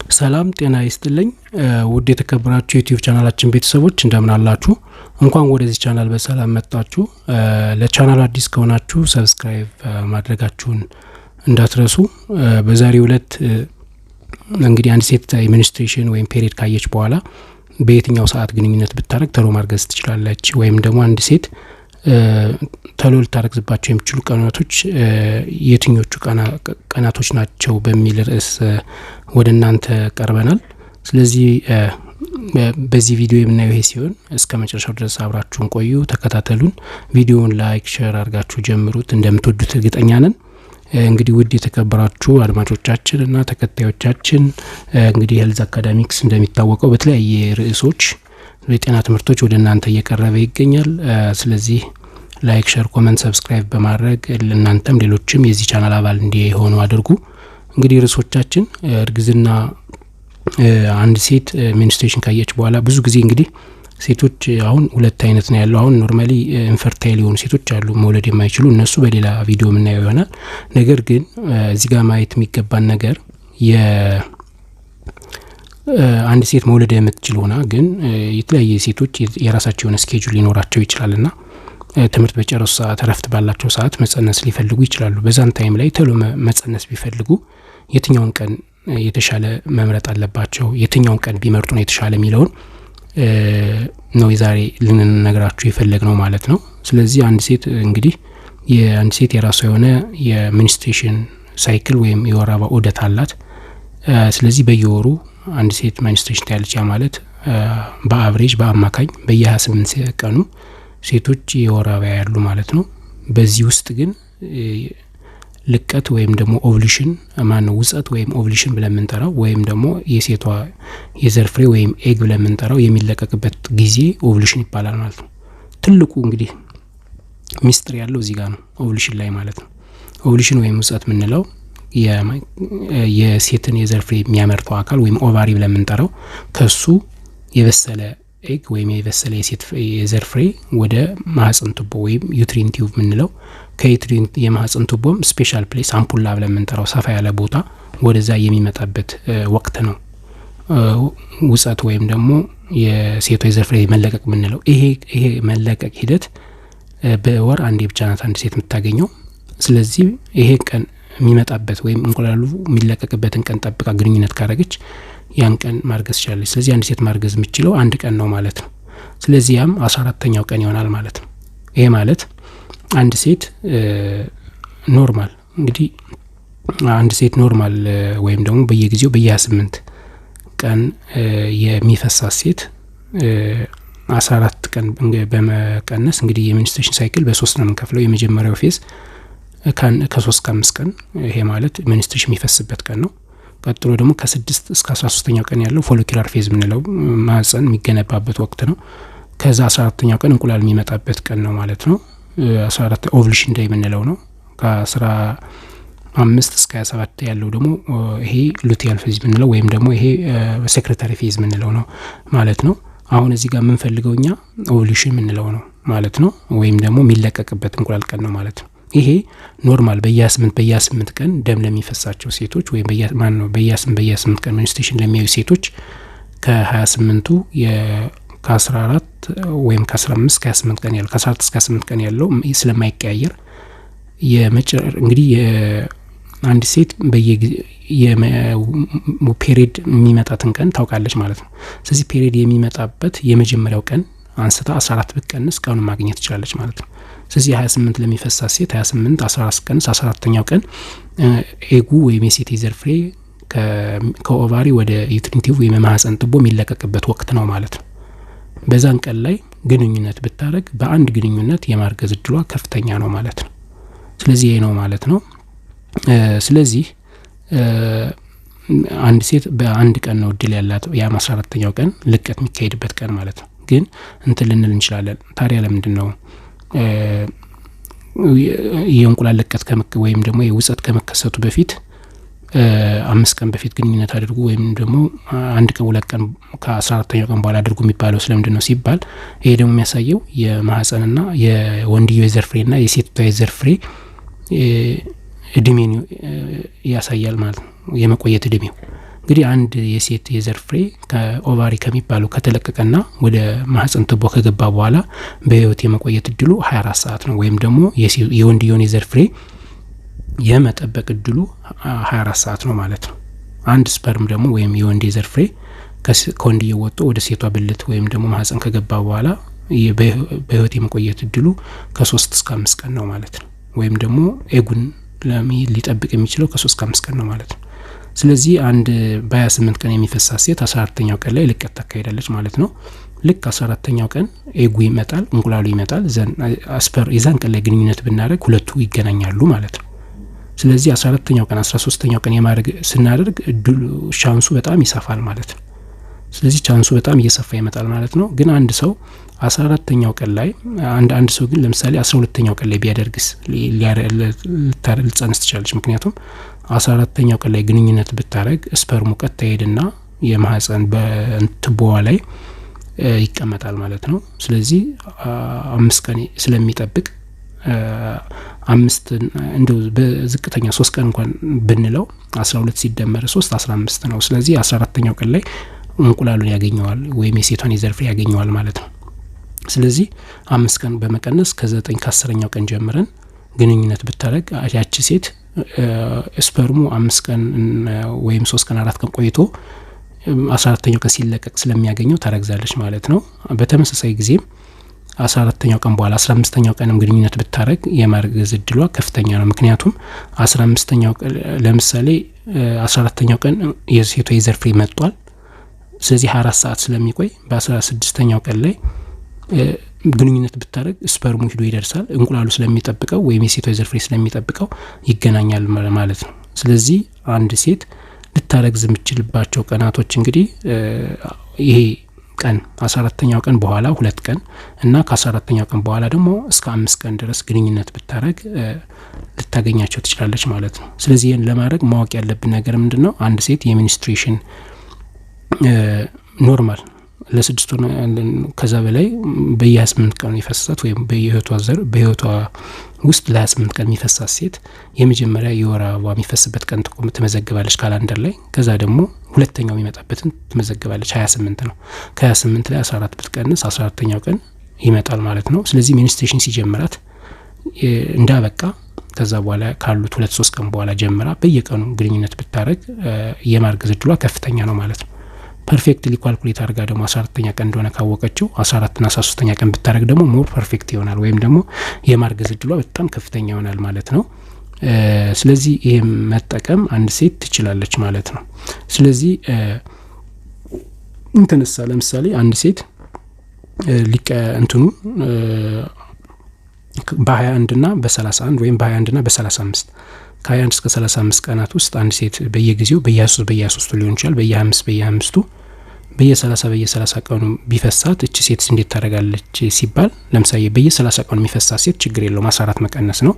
ሰላም ጤና ይስጥልኝ ውድ የተከበራችሁ ዩቲዩብ ቻናላችን ቤተሰቦች እንደምን አላችሁ? እንኳን ወደዚህ ቻናል በሰላም መጣችሁ። ለቻናሉ አዲስ ከሆናችሁ ሰብስክራይብ ማድረጋችሁን እንዳትረሱ። በዛሬው ዕለት እንግዲህ አንድ ሴት ኢሚኒስትሬሽን ወይም ፔሪድ ካየች በኋላ በየትኛው ሰዓት ግንኙነት ብታረግ ተሎ ማርገዝ ትችላለች ወይም ደግሞ አንድ ሴት ተሎ ልታረግዝባቸው የሚችሉ ቀናቶች የትኞቹ ቀናቶች ናቸው በሚል ርዕስ ወደ እናንተ ቀርበናል። ስለዚህ በዚህ ቪዲዮ የምናየው ይሄ ሲሆን እስከ መጨረሻው ድረስ አብራችሁን ቆዩ፣ ተከታተሉን። ቪዲዮውን ላይክ፣ ሼር አድርጋችሁ ጀምሩት። እንደምትወዱት እርግጠኛ ነን። እንግዲህ ውድ የተከበራችሁ አድማጮቻችን እና ተከታዮቻችን እንግዲህ ሄልዝ አካዳሚክስ እንደሚታወቀው በተለያየ ርዕሶች የጤና ትምህርቶች ወደ እናንተ እየቀረበ ይገኛል። ስለዚህ ላይክ፣ ሼር፣ ኮሜንት፣ ሰብስክራይብ በማድረግ ለእናንተም ሌሎችም የዚህ ቻናል አባል እንዲሆኑ አድርጉ። እንግዲህ ርዕሶቻችን እርግዝና አንድ ሴት ሚኒስትሬሽን ካየች በኋላ ብዙ ጊዜ እንግዲህ ሴቶች አሁን ሁለት አይነት ነው ያለው። አሁን ኖርማሊ ኢንፈርታይል የሆኑ ሴቶች አሉ፣ መውለድ የማይችሉ እነሱ በሌላ ቪዲዮ የምናየው ይሆናል። ነገር ግን እዚህ ጋር ማየት የሚገባን ነገር አንድ ሴት መውለድ የምትችል ሆና ግን የተለያየ ሴቶች የራሳቸው የሆነ ስኬጁል ሊኖራቸው ይችላልና ትምህርት በጨረሱ ሰዓት እረፍት ባላቸው ሰዓት መጸነስ ሊፈልጉ ይችላሉ። በዛን ታይም ላይ ተሎ መጸነስ ቢፈልጉ የትኛውን ቀን የተሻለ መምረጥ አለባቸው፣ የትኛውን ቀን ቢመርጡ ነው የተሻለ የሚለውን ነው ዛሬ ልንነግራችሁ የፈለግነው ማለት ነው። ስለዚህ አንድ ሴት እንግዲህ የአንድ ሴት የራሷ የሆነ የሚኒስትሬሽን ሳይክል ወይም የወር አበባ ዑደት አላት። ስለዚህ በየወሩ አንድ ሴት ሚኒስትሬሽን ታያለች። ያ ማለት በአቨሬጅ በአማካኝ በየ28 ቀኑ ሴቶች የወር አበባ ያሉ ማለት ነው። በዚህ ውስጥ ግን ልቀት ወይም ደግሞ ኦቭሉሽን ውጸት ወይም ኦቭሉሽን ብለን የምንጠራው ወይም ደግሞ የሴቷ የዘር ፍሬ ወይም ኤግ ብለን የምንጠራው የሚለቀቅበት ጊዜ ኦቭሉሽን ይባላል ማለት ነው። ትልቁ እንግዲህ ሚስጥር ያለው እዚህ ጋር ነው፣ ኦቭሉሽን ላይ ማለት ነው። ኦቭሉሽን ወይም ውጸት የምንለው የሴትን የዘር ፍሬ የሚያመርተው አካል ወይም ኦቫሪ ብለን የምንጠራው ከሱ የበሰለ ኤግ ወይም የበሰለ የዘር ፍሬ ወደ ማህፀን ቱቦ ወይም ዩትሪን ቲዩብ የምንለው ከዩትሪን የማህፀን ቱቦም ስፔሻል ፕሌስ አምፑላ ብለን የምንጠራው ሰፋ ያለ ቦታ ወደዛ የሚመጣበት ወቅት ነው ውጸት ወይም ደግሞ የሴቷ የዘር ፍሬ መለቀቅ የምንለው። ይሄ መለቀቅ ሂደት በወር አንዴ ብቻ ናት አንድ ሴት የምታገኘው። ስለዚህ ይሄ ቀን የሚመጣበት ወይም እንቁላሉ የሚለቀቅበትን ቀን ጠብቃ ግንኙነት ካረገች ያን ቀን ማርገዝ ትችላለች። ስለዚህ አንድ ሴት ማርገዝ የምትችለው አንድ ቀን ነው ማለት ነው። ስለዚህ ያም 14ተኛው ቀን ይሆናል ማለት ነው። ይሄ ማለት አንድ ሴት ኖርማል እንግዲህ አንድ ሴት ኖርማል ወይም ደግሞ በየጊዜው በየ28 ቀን የሚፈሳት ሴት 14 ቀን በመቀነስ እንግዲህ የሚኒስትሬሽን ሳይክል በ3 ነው የምንከፍለው። የመጀመሪያው ፌዝ ከ3 እስከ 5 ቀን ይሄ ማለት ሚኒስትሬሽን የሚፈስበት ቀን ነው። ቀጥሎ ደግሞ ከ6 እስከ 13ኛው ቀን ያለው ፎሎኪላር ፌዝ የምንለው ማህፀን የሚገነባበት ወቅት ነው። ከዛ 14ኛው ቀን እንቁላል የሚመጣበት ቀን ነው ማለት ነው። 14 ኦቭሉሽን ዴይ የምንለው ነው። ከ15 እስከ 27 ያለው ደግሞ ይሄ ሉቲያል ፌዝ የምንለው ወይም ደግሞ ይሄ ሴክሬታሪ ፌዝ የምንለው ነው ማለት ነው። አሁን እዚህ ጋር የምንፈልገው እኛ ኦቭሉሽን የምንለው ነው ማለት ነው፣ ወይም ደግሞ የሚለቀቅበት እንቁላል ቀን ነው ማለት ነው። ይሄ ኖርማል በየ8 ቀን ደም ለሚፈሳቸው ሴቶች ወይም በየ8 ቀን ሚኒስትሬሽን ለሚያዩ ሴቶች ከ28ቱ ከ14 ወይም ከ15 ከ28 ቀን ያለው ከ14 እስከ 28 ቀን ያለው ስለማይቀያየር እንግዲህ አንድ ሴት ፔሪድ የሚመጣትን ቀን ታውቃለች ማለት ነው። ስለዚህ ፔሪድ የሚመጣበት የመጀመሪያው ቀን አንስታ 14 ብትቀንስ ቀኑን ማግኘት ትችላለች ማለት ነው። ስለዚህ 28 ለሚፈሳት ሴት 28 14 ቀን 14ኛው ቀን ኤጉ ወይም የሴት የዘር ፍሬ ከኦቫሪ ወደ ዩትሪን ቲዩብ ወይም ማህፀን ቱቦ የሚለቀቅበት ወቅት ነው ማለት ነው። በዛን ቀን ላይ ግንኙነት ብታረግ በአንድ ግንኙነት የማርገዝ እድሏ ከፍተኛ ነው ማለት ነው። ስለዚህ ይሄ ነው ማለት ነው። ስለዚህ አንድ ሴት በአንድ ቀን ነው እድል ያላት፣ ያ 14ኛው ቀን ልቀት የሚካሄድበት ቀን ማለት ነው። ግን እንትን ልንል እንችላለን፣ ታዲያ ለምንድን ነው የእንቁላል ልቀት ወይም ደግሞ የውጸት ከመከሰቱ በፊት 5 ቀን በፊት ግንኙነት አድርጉ ወይም ደግሞ 1 ቀን 2 ቀን ከ14ኛው ቀን በኋላ አድርጉ የሚባለው ስለምንድን ነው ሲባል ይሄ ደግሞ የሚያሳየው የማህፀንና የወንድየው የዘር ፍሬና የሴቷ የዘር ፍሬ እድሜን ያሳያል ማለት ነው፣ የመቆየት እድሜው። እንግዲህ አንድ የሴት የዘር ፍሬ ከኦቫሪ ከሚባለው ከተለቀቀና ወደ ማህፀን ቱቦ ከገባ በኋላ በህይወት የመቆየት እድሉ 24 ሰዓት ነው። ወይም ደግሞ የወንድየውን የዘር ፍሬ የመጠበቅ እድሉ 24 ሰዓት ነው ማለት ነው። አንድ ስፐርም ደግሞ ወይም የወንድ የዘር ፍሬ ከወንድየው ወጥቶ ወደ ሴቷ ብልት ወይም ደግሞ ማህፀን ከገባ በኋላ በህይወት የመቆየት እድሉ ከ3 እስከ 5 ቀን ነው ማለት ነው። ወይም ደግሞ ኤጉን ሊጠብቅ የሚችለው ከ3 እስከ 5 ቀን ነው ማለት ነው። ስለዚህ አንድ በ28 ቀን የሚፈሳት ሴት 14ኛው ቀን ላይ ልቀት ታካሄዳለች ማለት ነው። ልክ 14ኛው ቀን ኤጉ ይመጣል፣ እንቁላሉ ይመጣል። የዛን ቀን ላይ ግንኙነት ብናደርግ ሁለቱ ይገናኛሉ ማለት ነው። ስለዚህ 14ኛው ቀን 13ኛው ቀን የማድረግ ስናደርግ እድሉ ቻንሱ በጣም ይሰፋል ማለት ነው። ስለዚህ ቻንሱ በጣም እየሰፋ ይመጣል ማለት ነው። ግን አንድ ሰው 14ኛው ቀን ላይ አንድ ሰው ግን ለምሳሌ 12ኛው ቀን ላይ ቢያደርግስ ልትጸንስ ትችላለች። ምክንያቱም 14ኛው ቀን ላይ ግንኙነት ብታረግ ስፐርሙ ቀጥታ ይሄድና የማህፀን በትቦዋ ላይ ይቀመጣል ማለት ነው። ስለዚህ 5 ቀን ስለሚጠብቅ 5 እንደው በዝቅተኛ 3 ቀን እንኳን ብንለው 12 ሲደመር 3 15 ነው። ስለዚህ 14ኛው ቀን ላይ እንቁላሉን ያገኘዋል ወይም የሴቷን የዘር ፍሬ ያገኘዋል ማለት ነው። ስለዚህ 5 ቀን በመቀነስ ከ9 ከ10ኛው ቀን ጀምረን ግንኙነት ብታረግ ያቺ ሴት ስፐርሙ 5 ቀን ወይም 3 ቀን 4 ቀን ቆይቶ 14ኛው ቀን ሲለቀቅ ስለሚያገኘው ታረግዛለች ማለት ነው። በተመሳሳይ ጊዜም 14ኛው ቀን በኋላ 15ኛው ቀንም ግንኙነት ብታረግ የማርገዝ እድሏ ከፍተኛ ነው። ምክንያቱም 15ኛው ቀን ለምሳሌ 14ኛው ቀን የሴቷ የዘር ፍሬ መጥቷል። ስለዚህ 24 ሰዓት ስለሚቆይ በ16ኛው ቀን ላይ ግንኙነት ብታረግ ስፐርሙ ሂዶ ይደርሳል። እንቁላሉ ስለሚጠብቀው ወይም የሴቷ የዘር ፍሬ ስለሚጠብቀው ይገናኛል ማለት ነው። ስለዚህ አንድ ሴት ልታረግዝ የምትችልባቸው ቀናቶች እንግዲህ ይሄ ቀን 14ኛው ቀን በኋላ 2 ቀን እና ከ14ኛው ቀን በኋላ ደግሞ እስከ 5 ቀን ድረስ ግንኙነት ብታረግ ልታገኛቸው ትችላለች ማለት ነው። ስለዚህ ይህን ለማድረግ ማወቅ ያለብን ነገር ምንድነው? አንድ ሴት የሚኒስትሬሽን ኖርማል ለ6 ወር ከዛ በላይ በየ28 ቀን ይፈሳት ወይም በህይወቷ ውስጥ ለ28 ቀን የሚፈሳት ሴት የመጀመሪያ የወር አበባ የሚፈስበት ቀን ትመዘግባለች ካላንደር ላይ። ከዛ ደግሞ ሁለተኛው የሚመጣበትን ትመዘግባለች። 28 ነው። ከ28 ላይ 14 ብትቀንስ 14ኛው ቀን ይመጣል ማለት ነው። ስለዚህ ሚኒስትሬሽን ሲጀምራት እንዳበቃ ከዛ በኋላ ካሉት 2-3 ቀን በኋላ ጀምራ በየቀኑ ግንኙነት ብታረግ የማርገዝ እድሏ ከፍተኛ ነው ማለት ነው። ፐርፌክትሊ ኳልኩሌት አድርጋ ደግሞ 14ኛ ቀን እንደሆነ ካወቀችው 14ና 13ኛ ቀን ብታረግ ደግሞ ሞር ፐርፌክት ይሆናል ወይም ደግሞ የማርገዝ እድሏ በጣም ከፍተኛ ይሆናል ማለት ነው። ስለዚህ ይሄን መጠቀም አንድ ሴት ትችላለች ማለት ነው። ስለዚህ እንትንሳ ለምሳሌ አንድ ሴት በ21 እና በ31 ወይም በ21 እና በ35 ከ21 እስከ 35 ቀናት ውስጥ አንድ ሴት በየጊዜው በየ23 ሊሆን ይችላል በየ25 በየ30 ቀኑ ቢፈሳት እቺ ሴት እንዴት ታደርጋለች ሲባል ለምሳሌ በየ30 ቀኑ የሚፈሳት ሴት ችግር የለውም 14 መቀነስ ነው።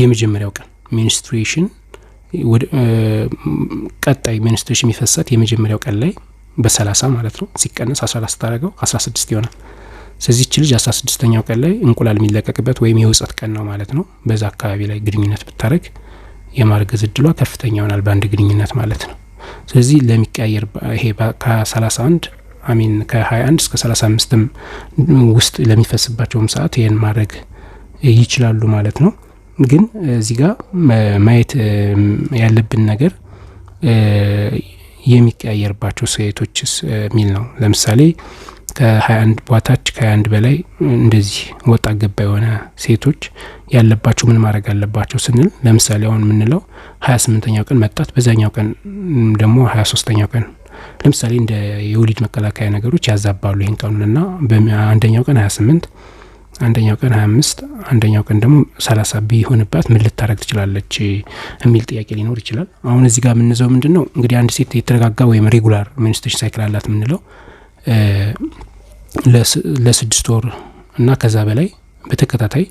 የመጀመሪያው ቀን ሚኒስትሬሽን ቀጣይ ሚኒስትሬሽን የሚፈሳት የመጀመሪያው ቀን ላይ በ30 ማለት ነው ሲቀነስ 14 ታደርገው 16 ይሆናል። ስለዚህ እቺ ልጅ 16ኛው ቀን ላይ እንቁላል የሚለቀቅበት ወይም የውጸት ቀን ነው ማለት ነው። በዛ አካባቢ ላይ ግንኙነት ብታረግ የማርገዝ እድሏ ከፍተኛ ይሆናል በአንድ ግንኙነት ማለት ነው። ስለዚህ ለሚቀያየር ይሄ ከ31 ከ21 እስከ 35 ውስጥ ለሚፈስባቸውም ሰዓት ይሄን ማድረግ ይችላሉ ማለት ነው። ግን እዚህ ጋር ማየት ያለብን ነገር የሚቀያየርባቸው ሴቶችስ ሚል ነው። ለምሳሌ ከ21 በታች ከ21 በላይ እንደዚህ ወጣ ገባ የሆነ ሴቶች ያለባቸው ምን ማድረግ አለባቸው ስንል ለምሳሌ አሁን የምንለው 28ኛው ቀን መጣት በዛኛው ቀን ደግሞ 23ኛው ቀን ለምሳሌ እንደ የወሊድ መከላከያ ነገሮች ያዛባሉ ይሄን ቀኑንና በአንደኛው ቀን 28 አንደኛው ቀን 25 አንደኛው ቀን ደግሞ 30 ቢሆንባት ምን ልታረግ ትችላለች የሚል ጥያቄ ሊኖር ይችላል። አሁን እዚህ ጋር የምንዘው ምንድነው እንግዲህ አንድ ሴት የተረጋጋ ወይም ሬጉላር ሚኒስትሬሽን ሳይክል አላት የምንለው ለ6 ወር እና ከዛ በላይ በተከታታይ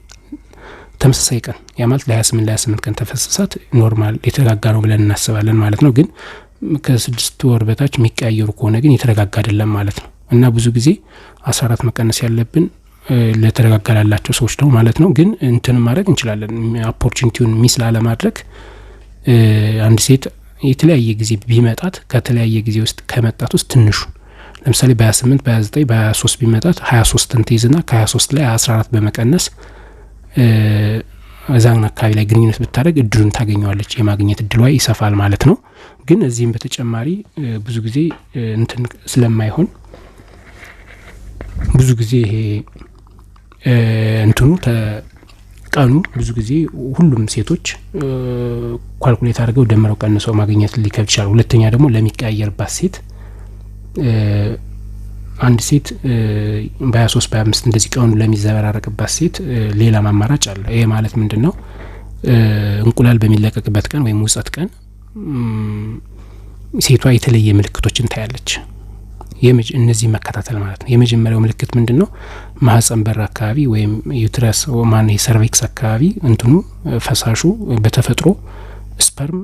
ተመሳሳይ ቀን ያማልት ለ28 ቀን ተፈሰሳት ኖርማል የተረጋጋ ነው ብለን እናስባለን ማለት ነው። ግን ከ6 ወር በታች የሚቀያየሩ ከሆነ ግን የተረጋጋ አይደለም ማለት ነው። እና ብዙ ጊዜ 14 መቀነስ ያለብን ለተረጋጋ ላላቸው ሰዎች ነው ማለት ነው። ግን እንትን ማድረግ እንችላለን ኦፖርቹኒቲውን ሚስ ላለማድረግ አንድ ሴት የተለያየ ጊዜ ቢመጣት ከተለያየ ጊዜ ውስጥ ከመጣት ውስጥ ትንሹ ለምሳሌ በ28 በ29 በ23 ቢመጣት 23ን ትይዝና ከ23 ላይ 14 በመቀነስ እዛን አካባቢ ላይ ግንኙነት ብታደርግ እድሉን ታገኘዋለች፣ የማግኘት እድሏ ይሰፋል ማለት ነው። ግን እዚህም በተጨማሪ ብዙ ጊዜ እንትን ስለማይሆን ብዙ ጊዜ ይሄ እንትኑ ቀኑ ብዙ ጊዜ ሁሉም ሴቶች ኳልኩሌት አድርገው ደምረው ቀንሰው ማግኘት ሊከብድ ይችላል። ሁለተኛ ደግሞ ለሚቀያየርባት ሴት አንድ ሴት በ23 በ25 እንደዚህ ቀኑ ለሚዘበራረቅባት ሴት ሌላ ማማራጭ አለ። ይሄ ማለት ምንድነው? እንቁላል በሚለቀቅበት ቀን ወይም ውጸት ቀን ሴቷ የተለየ ምልክቶችን ታያለች። እነዚህ መከታተል ማለት ነው። የመጀመሪያው ምልክት ምንድነው? ማህጸን በር አካባቢ ወይም ዩትረስ ማን ሰርቪክስ አካባቢ እንትኑ ፈሳሹ በተፈጥሮ ስፐርም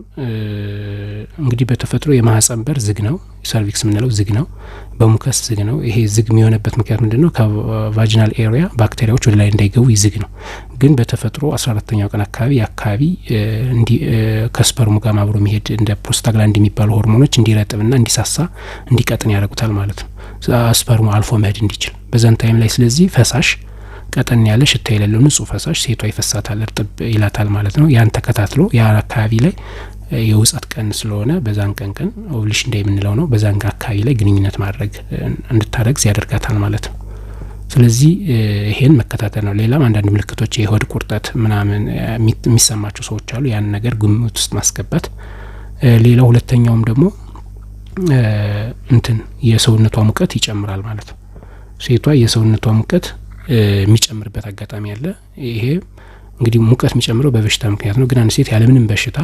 እንግዲህ በተፈጥሮ የማህጸን በር ዝግ ነው፣ ሰርቪክስ ምንለው ዝግ ነው፣ በሙከስ ዝግ ነው። ይሄ ዝግ የሚሆነበት ምክንያት ምንድነው? ከቫጂናል ኤሪያ ባክቴሪያዎች ወደ ላይ እንዳይገቡ ይዝግ ነው። ግን በተፈጥሮ 14ኛው ቀን አካባቢ እንዲ ከስፐርሙ ጋር አብሮ የሚሄድ እንደ ፕሮስታግላንድ የሚባሉ ሆርሞኖች እንዲረጥብና እንዲሳሳ እንዲቀጥን ያደርጉታል ማለት ነው። ስፐርሙ አልፎ መሄድ እንዲችል በዛን ታይም ላይ ስለዚህ ፈሳሽ ቀጠን ያለ ሽታ የሌለው ንጹህ ፈሳሽ ሴቷ ይፈሳታል፣ እርጥብ ይላታል ማለት ነው። ያን ተከታትሎ ያ አካባቢ ላይ የውጸት ቀን ስለሆነ በዛን ቀን ኦቭሌሽን ዴይ የምንለው ነው። በዛን አካባቢ ላይ ግንኙነት ማድረግ እንድታረግዝ ያደርጋታል ማለት ነው። ስለዚህ ይሄን መከታተል ነው። ሌላም አንዳንድ ምልክቶች የሆድ ቁርጠት ምናምን የሚሰማቸው ሰዎች አሉ። ያን ነገር ግምት ውስጥ ማስገባት። ሌላው ሁለተኛውም ደግሞ እንትን የሰውነቷ ሙቀት ይጨምራል ማለት ነው። ሴቷ የሰውነቷ ሙቀት የሚጨምርበት አጋጣሚ አለ። ይሄ እንግዲህ ሙቀት የሚጨምረው በበሽታ ምክንያት ነው። ግን አንድ ሴት ያለምንም በሽታ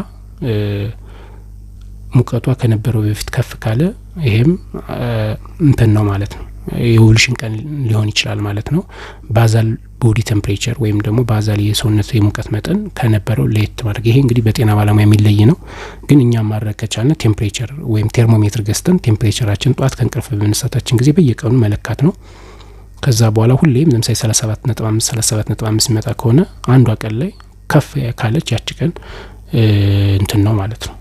ሙቀቷ ከነበረው በፊት ከፍ ካለ ይሄም እንትን ነው ማለት ነው። የኦቭሌሽን ቀን ሊሆን ይችላል ማለት ነው። ባዛል ቦዲ ቴምፕሬቸር ወይም ደግሞ ባዛል የሰውነት የሙቀት መጠን ከነበረው ለየት ማድረግ፣ ይሄ እንግዲህ በጤና ባለሙያ የሚለይ ነው። ግን እኛም ማድረግ ከቻልን ቴምፕሬቸር ወይም ቴርሞሜትር ገዝተን ቴምፕሬቸራችን ጧት ከእንቅልፍ በመነሳታችን ጊዜ በየቀኑ መለካት ነው። ከዛ በኋላ ሁሌም ለምሳሌ 37.5 የሚመጣ ከሆነ አንዷ ቀን ላይ ከፍ ካለች ያቺ ቀን እንትን ነው ማለት ነው፣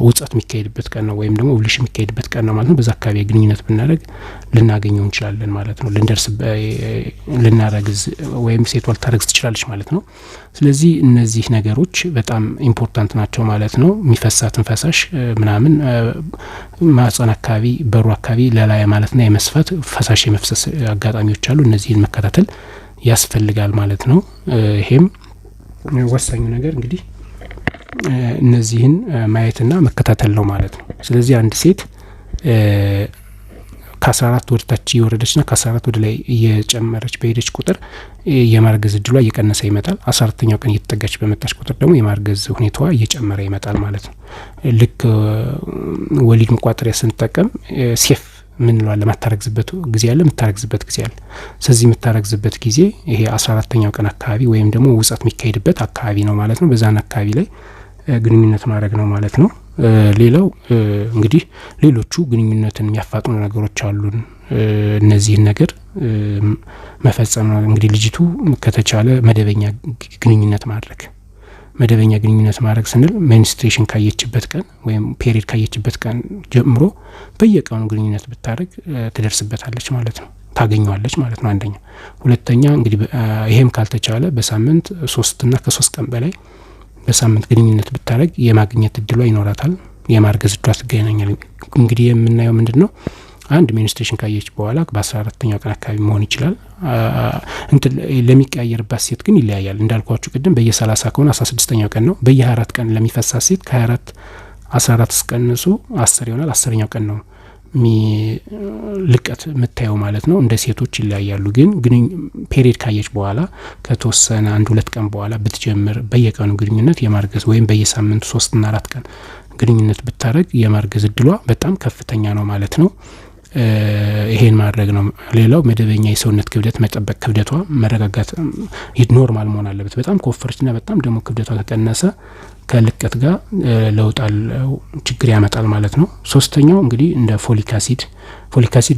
ውጸት የሚካሄድበት ቀን ነው ወይም ደግሞ ኦቭሌሽን የሚካሄድበት ቀን ነው ማለት ነው። በዛ አካባቢ ግንኙነት ብናደርግ ልናገኘው እንችላለን ማለት ነው። ልናረግዝ ወይም ሴቷ ልታረግዝ ትችላለች ማለት ነው። ስለዚህ እነዚህ ነገሮች በጣም ኢምፖርታንት ናቸው ማለት ነው። የሚፈሳትን ፈሳሽ ምናምን ማህጸን አካባቢ በሩ አካባቢ ለላይ ማለትና የመስፋት ፈሳሽ የመፍሰስ አጋጣሚዎች አሉ። እነዚህን መከታተል ያስፈልጋል ማለት ነው። ይሄም ወሳኙ ነገር እንግዲህ እነዚህን ማየትና መከታተል ነው ማለት ነው። ስለዚህ አንድ ሴት ከ14 ወደ ታች እየወረደችና ከ14 ወደ ላይ እየጨመረች በሄደች ቁጥር የማርገዝ እድሏ እየቀነሰ ይመጣል። 14ኛው ቀን እየተጠጋች በመጣች ቁጥር ደግሞ የማርገዝ ሁኔታዋ እየጨመረ ይመጣል ማለት ነው። ልክ ወሊድ መቋጠሪያ ስንጠቀም ሴፍ ምን ነው ለማታረግዝበት ጊዜ አለ፣ የምታረግዝበት ጊዜ አለ። ስለዚህ የምታረግዝበት ጊዜ ይሄ 14ኛው ቀን አካባቢ ወይም ደግሞ ውጸት የሚካሄድበት አካባቢ ነው ማለት ነው። በዛን አካባቢ ላይ ግንኙነት ማድረግ ነው ማለት ነው። ሌላው እንግዲህ ሌሎቹ ግንኙነትን የሚያፋጥኑ ነገሮች አሉን። እነዚህን ነገር መፈጸም ነው እንግዲህ ልጅቱ ከተቻለ መደበኛ ግንኙነት ማድረግ ስንል ሜንስትሬሽን ካየችበት ቀን ወይም ፔሪድ ካየችበት ቀን ጀምሮ በየቀኑ ግንኙነት ብታደርግ ትደርስበታለች ማለት ነው፣ ታገኘዋለች ማለት ነው። አንደኛ። ሁለተኛ እንግዲህ ይሄም ካልተቻለ በሳምንት 3 እና ከ3 ቀን በላይ በሳምንት ግንኙነት ብታደርግ የማግኘት እድሏ ይኖራታል፣ የማርገዝ እድሏ ትገናኛል። እንግዲህ የምናየው ምንድነው? አንድ ሜንስትሬሽን ካየች በኋላ በ14ኛው ቀን አካባቢ መሆን ይችላል። እንትን ለሚቀያየርባት ሴት ግን ይለያያል። እንዳልኳችሁ ቅድም በየ30 ከሆነ 16ኛው ቀን ነው። በየ24 ቀን ለሚፈሳት ሴት ከ24 14 እስቀንሱ 10 ይሆናል። 10ኛው ቀን ነው ልቀት የምታየው ማለት ነው። እንደ ሴቶች ይለያያሉ። ግን ፔሪድ ካየች በኋላ ከተወሰነ 1-2 ቀን በኋላ ብትጀምር በየቀኑ ግንኙነት የማርገዝ ወይም በየሳምንቱ 3 እና 4 ቀን ግንኙነት ብታረግ የማርገዝ እድሏ በጣም ከፍተኛ ነው ማለት ነው። ይሄን ማድረግ ነው። ሌላው መደበኛ የሰውነት ክብደት መጠበቅ፣ ክብደቷ መረጋጋት ኖርማል መሆን አለበት። በጣም ከወፈረችና በጣም ደግሞ ክብደቷ ከቀነሰ ከልቀት ጋር ለውጥ ችግር ያመጣል ማለት ነው። ሶስተኛው እንግዲህ እንደ ፎሊክ አሲድ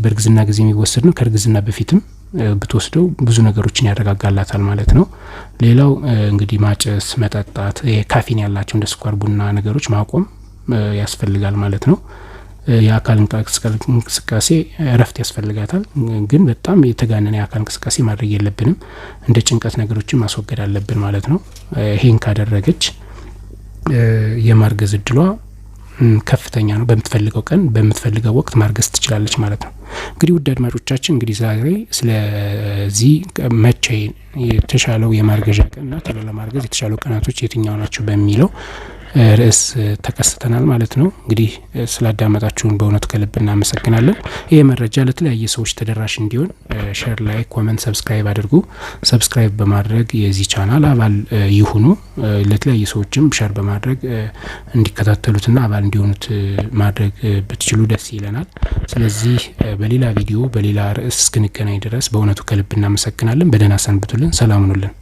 በእርግዝና ጊዜ የሚወሰድ ነው። ከእርግዝና በፊትም ብትወስደው ብዙ ነገሮችን ያረጋጋላታል ማለት ነው። ሌላው እንግዲህ ማጨስ፣ መጠጣት፣ ካፊን ያላቸው እንደ ስኳር፣ ቡና ነገሮች ማቆም ያስፈልጋል ማለት ነው። የአካል እንቅስቃሴ እረፍት ያስፈልጋታል። ግን በጣም የተጋነነ የአካል እንቅስቃሴ ማድረግ የለብንም። እንደ ጭንቀት ነገሮችን ማስወገድ አለብን ማለት ነው። ይሄን ካደረገች የማርገዝ እድሏ ከፍተኛ ነው። በምትፈልገው ቀን በምትፈልገው ወቅት ማርገዝ ትችላለች ማለት ነው። እንግዲህ ውድ አድማጮቻችን እንግዲህ ዛሬ ስለዚህ መቼ የተሻለው የማርገዣ ቀንና ቶሎ ለማርገዝ የተሻለው ቀናቶች የትኛው ናቸው በሚለው ርዕስ ተከስተናል ማለት ነው። እንግዲህ ስላዳመጣችሁን በእውነቱ ከልብ እናመሰግናለን። ይህ መረጃ ለተለያየ ሰዎች ተደራሽ እንዲሆን ሼር፣ ላይክ፣ ኮመንት፣ ሰብስክራይብ አድርጉ። ሰብስክራይብ በማድረግ የዚህ ቻናል አባል ይሁኑ። ለተለያየ ሰዎችም ሼር በማድረግ እንዲከታተሉትና አባል እንዲሆኑት ማድረግ ብትችሉ ደስ ይለናል። ስለዚህ በሌላ ቪዲዮ በሌላ ርዕስ እስክንገናኝ ድረስ በእውነቱ ከልብ እናመሰግናለን። በደህና ሰንብቱልን። ሰላም ሁኑልን።